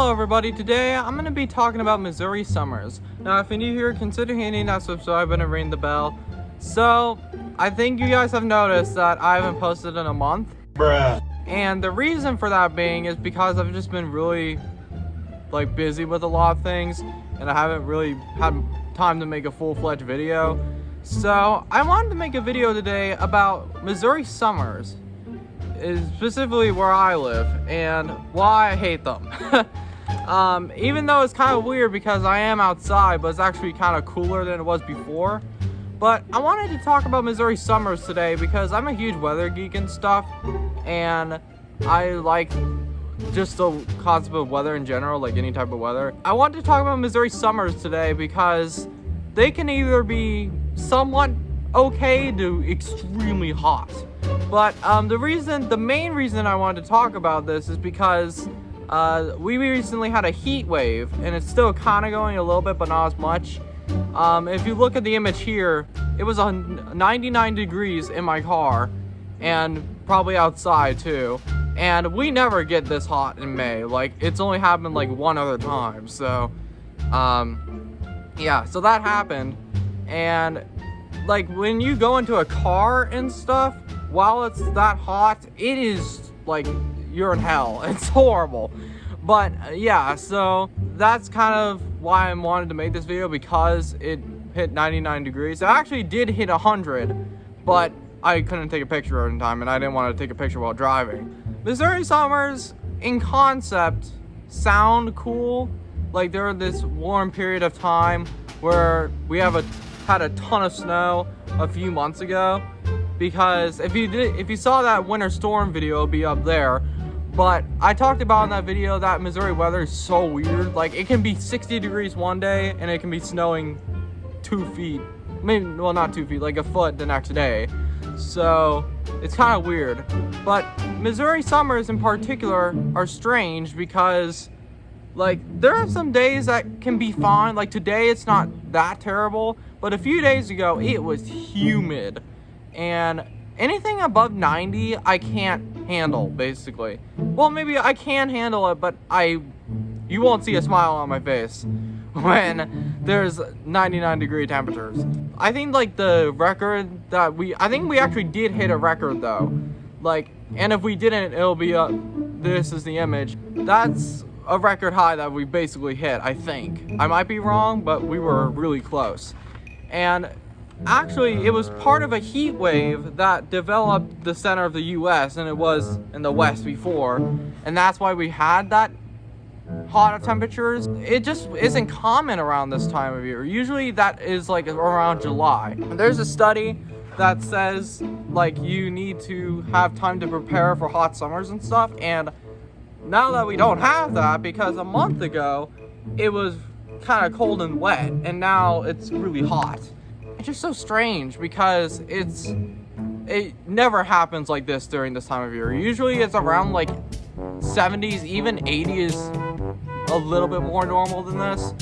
Hello everybody, today I'm going to be talking about Missouri summers. Now if you're new here, consider hitting that subscribe button and ring the bell. So, I think you guys have noticed that I haven't posted in a month. Bruh. And the reason for that being is because I've just been really busy with a lot of things and I haven't really had time to make a full-fledged video. So, I wanted to make a video today about Missouri summers. Is specifically where I live and why I hate them. Even though it's kind of weird because I am outside, but it's actually kind of cooler than it was before. But I wanted to talk about Missouri summers today because I'm a huge weather geek and stuff, and I like just the concept of weather in general, like any type of weather. I wanted to talk about Missouri summers today because they can either be somewhat okay to extremely hot. But the main reason I wanted to talk about this is because we recently had a heat wave, and it's still kind of going a little bit, but not as much. If you look at the image here, it was 99 degrees in my car, and probably outside too. And we never get this hot in May. Like, it's only happened like one other time. So, yeah, so that happened. And like when you go into a car and stuff, while it's that hot, it is like you're in hell. It's horrible. But yeah, so that's kind of why I wanted to make this video, because it hit 99 degrees. It actually did hit 100, but I couldn't take a picture in time, and I didn't want to take a picture while driving. Missouri summers, in concept, sound cool. Like, they're this warm period of time where we had a ton of snow a few months ago. Because if you saw that winter storm video, it'll be up there. But I talked about in that video that Missouri weather is so weird. Like, it can be 60 degrees one day and it can be snowing 2 feet. Maybe, well, not 2 feet, like a foot the next day. So it's kind of weird. But Missouri summers in particular are strange because, like, there are some days that can be fine. Like today, it's not that terrible. But a few days ago, it was humid. And anything above 90 I can't handle, basically. Well, maybe I can handle it, but you won't see a smile on my face when there's 99 degree temperatures. I think like the record that I think we actually did hit a record though. Like, and if we didn't, it'll be this is the image. That's a record high that we basically hit, I think. I might be wrong, but we were really close. And actually, it was part of a heat wave that developed the center of the US, and it was in the West before, and that's why we had that hot of temperatures. It just isn't common around this time of year. Usually that is like around July. There's a study that says like you need to have time to prepare for hot summers and stuff, and now that we don't have that, because a month ago it was kind of cold and wet, and now it's really hot. It's just so strange because it never happens like this during this time of year. Usually it's around like 70s, even 80 is a little bit more normal than this.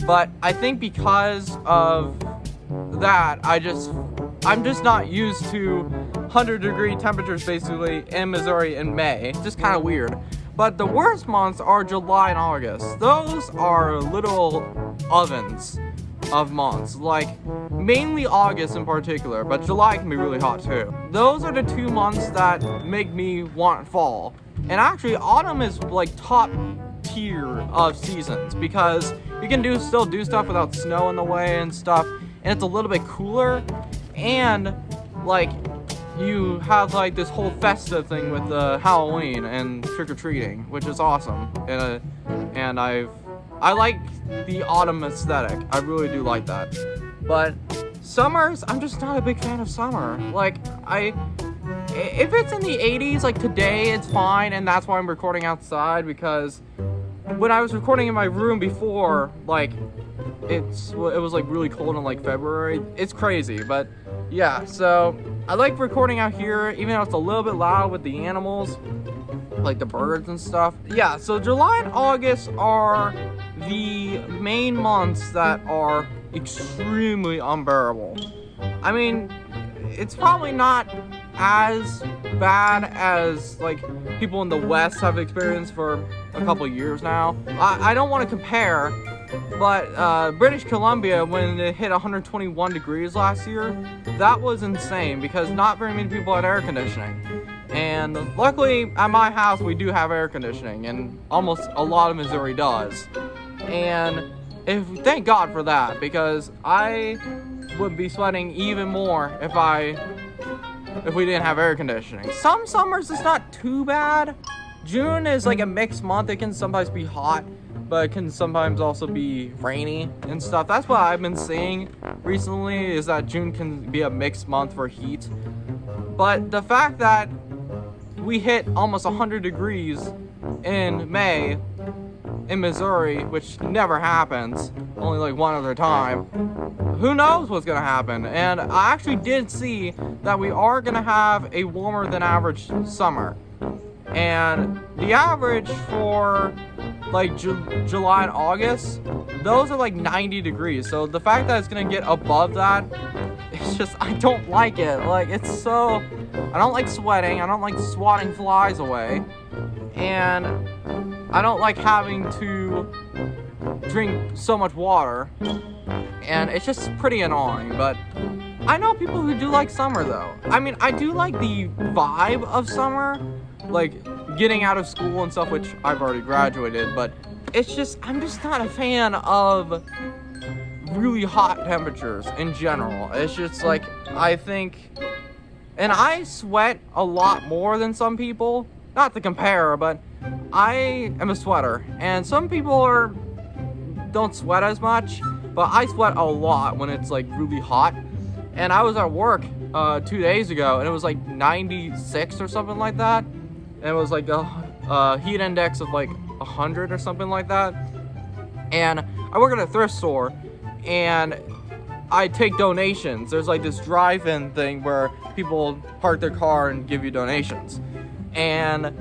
But I think because of that, I'm just not used to 100-degree temperatures basically in Missouri in May. It's just kind of weird. But the worst months are July and August. Those are little ovens of months, like mainly August in particular, but July can be really hot too. Those are the 2 months that make me want fall. And actually autumn is like top tier of seasons because you can still do stuff without snow in the way and stuff, and it's a little bit cooler, and like you have like this whole festive thing with Halloween and trick-or-treating, which is awesome. And I like the autumn aesthetic. I really do like that. But summers, I'm just not a big fan of summer. Like, if it's in the 80s, like today, it's fine, and that's why I'm recording outside, because when I was recording in my room before, like, it was like really cold in like February. It's crazy, but yeah, so I like recording out here, even though it's a little bit loud with the animals, like the birds and stuff. Yeah, so July and August are the main months that are extremely unbearable. I mean, it's probably not as bad as like people in the West have experienced for a couple years now. I don't want to compare, but British Columbia, when it hit 121 degrees last year, that was insane because not very many people had air conditioning. And luckily at my house we do have air conditioning, and almost a lot of Missouri does. And thank God for that, because I would be sweating even more if we didn't have air conditioning. Some summers it's not too bad. June is like a mixed month. It can sometimes be hot, but it can sometimes also be rainy and stuff. That's what I've been seeing recently, is that June can be a mixed month for heat. But the fact that we hit almost 100 degrees in May in Missouri, which never happens, only like one other time, who knows what's gonna happen. And I actually did see that we are gonna have a warmer than average summer, and the average for like July and August, those are like 90 degrees. So the fact that it's gonna get above that, it's just, I don't like it. Like, it's so, I don't like sweating, I don't like swatting flies away, and I don't like having to drink so much water, and it's just pretty annoying. But I know people who do like summer though. I mean, I do like the vibe of summer, like getting out of school and stuff, which I've already graduated, but it's just, I'm just not a fan of really hot temperatures in general. It's just like, I think, and I sweat a lot more than some people, not to compare, but I am a sweater, and some people don't sweat as much, but I sweat a lot when it's like really hot. And I was at work 2 days ago, and it was like 96 or something like that, and it was like a heat index of like 100 or something like that. And I work at a thrift store, and I take donations. There's like this drive-in thing where people park their car and give you donations, and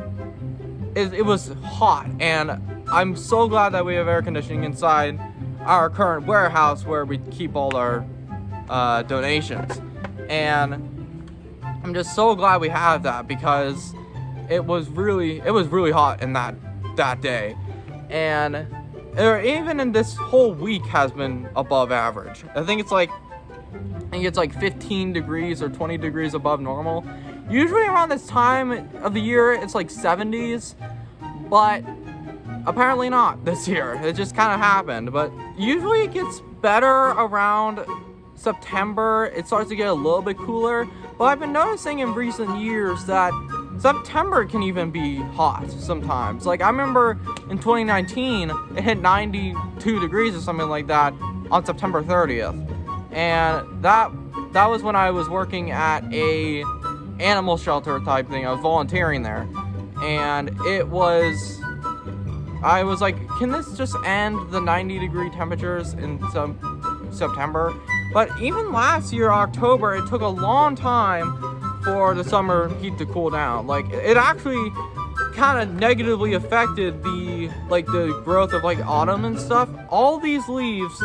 it was hot, and I'm so glad that we have air conditioning inside our current warehouse where we keep all our donations. And I'm just so glad we have that, because it was really hot in that day. And even in this whole week has been above average. I think it's like 15 degrees or 20 degrees above normal. Usually around this time of the year it's like 70s, but apparently not this year. It just kind of happened. But usually it gets better around September. It starts to get a little bit cooler, but I've been noticing in recent years that September can even be hot sometimes. Like, I remember in 2019 it hit 92 degrees or something like that on September 30th, and that was when I was working at a animal shelter type thing. I was volunteering there, and I was like, can this just end the 90 degree temperatures in September? But even last year, October, it took a long time for the summer heat to cool down. Like, it actually kind of negatively affected the growth of like autumn and stuff. All these leaves,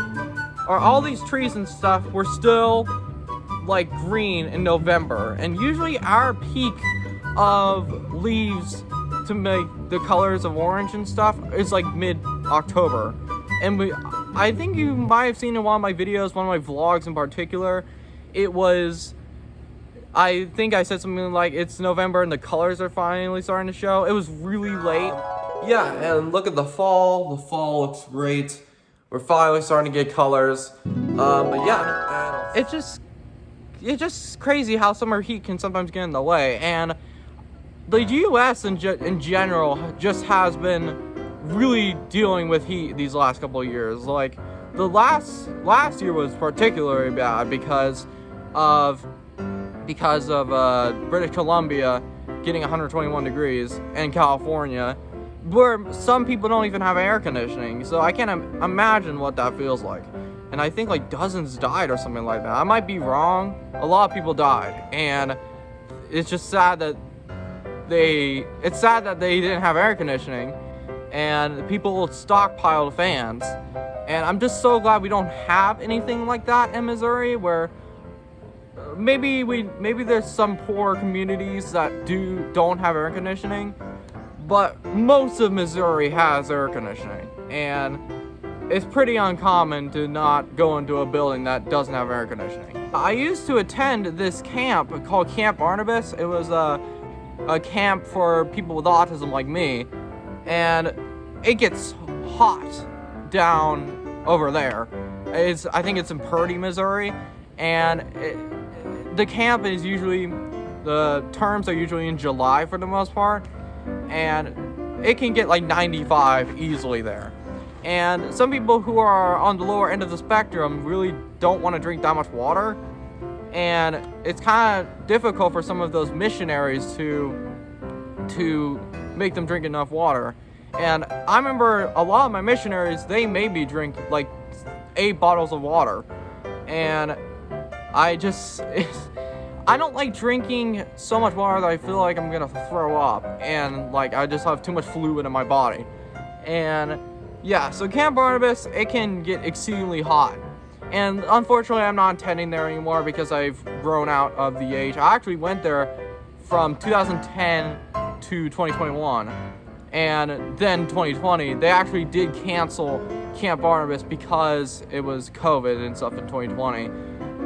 or all these trees and stuff, were still like green in November, and usually our peak of leaves to make the colors of orange and stuff is like mid-October. And I think you might have seen in one of my videos, one of my vlogs in particular, it was, I think I said something like, it's November and the colors are finally starting to show. It was really late. Yeah, and look at the fall. The fall looks great. We're finally starting to get colors. But yeah, it's just crazy how summer heat can sometimes get in the way. And the U.S. in general just has been really dealing with heat these last couple of years. Like, the last year was particularly bad because of British Columbia getting 121 degrees, and California, where some people don't even have air conditioning. So I can't imagine what that feels like. And I think like dozens died or something like that. I might be wrong. A lot of people died, and it's just sad that they didn't have air conditioning, and people stockpiled fans. And I'm just so glad we don't have anything like that in Missouri, where maybe there's some poor communities that don't have air conditioning, but most of Missouri has air conditioning, and it's pretty uncommon to not go into a building that doesn't have air conditioning. I used to attend this camp called Camp Barnabas. It was a camp for people with autism like me, and it gets hot down over there. I think it's in Purdy, Missouri, and the camp is usually, the terms are usually in July for the most part, and it can get like 95 easily there. And some people who are on the lower end of the spectrum really don't want to drink that much water, and it's kind of difficult for some of those missionaries to make them drink enough water. And I remember a lot of my missionaries, they made me drink like 8 bottles of water, and I don't like drinking so much water that I feel like I'm gonna throw up, and like I just have too much fluid in my body. And yeah, so Camp Barnabas, it can get exceedingly hot, and unfortunately I'm not attending there anymore because I've grown out of the age. I actually went there from 2010 to 2021, and then 2020 they actually did cancel Camp Barnabas because it was COVID and stuff in 2020.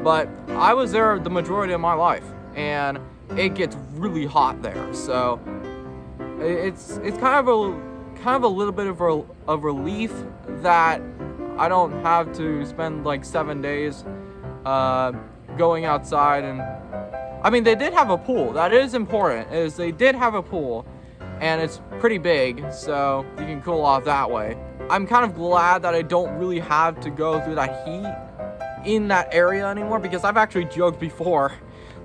But I was there the majority of my life, and it gets really hot there. So it's kind of a little bit of relief that I don't have to spend like 7 days going outside. And I mean, they did have a pool. That is important. Is they did have a pool, and it's pretty big, so you can cool off that way. I'm kind of glad that I don't really have to go through that heat in that area anymore, because I've actually joked before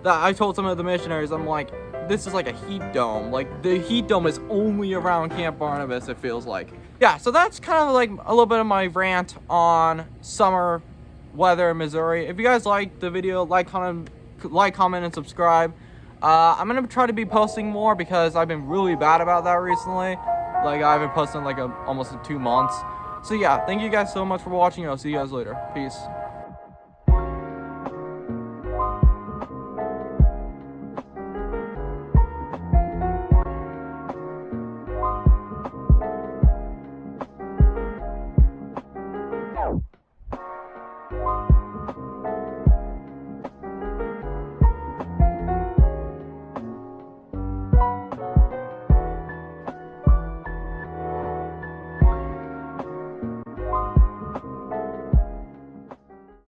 that I told some of the missionaries, I'm like, this is like a heat dome. Like, the heat dome is only around Camp Barnabas, it feels like. Yeah, so that's kind of like a little bit of my rant on summer weather in Missouri. If you guys liked the video, like, comment, and subscribe. I'm gonna try to be posting more because I've been really bad about that recently. Like, I've been posting like almost 2 months. So yeah, thank you guys so much for watching. I'll see you guys later. Peace.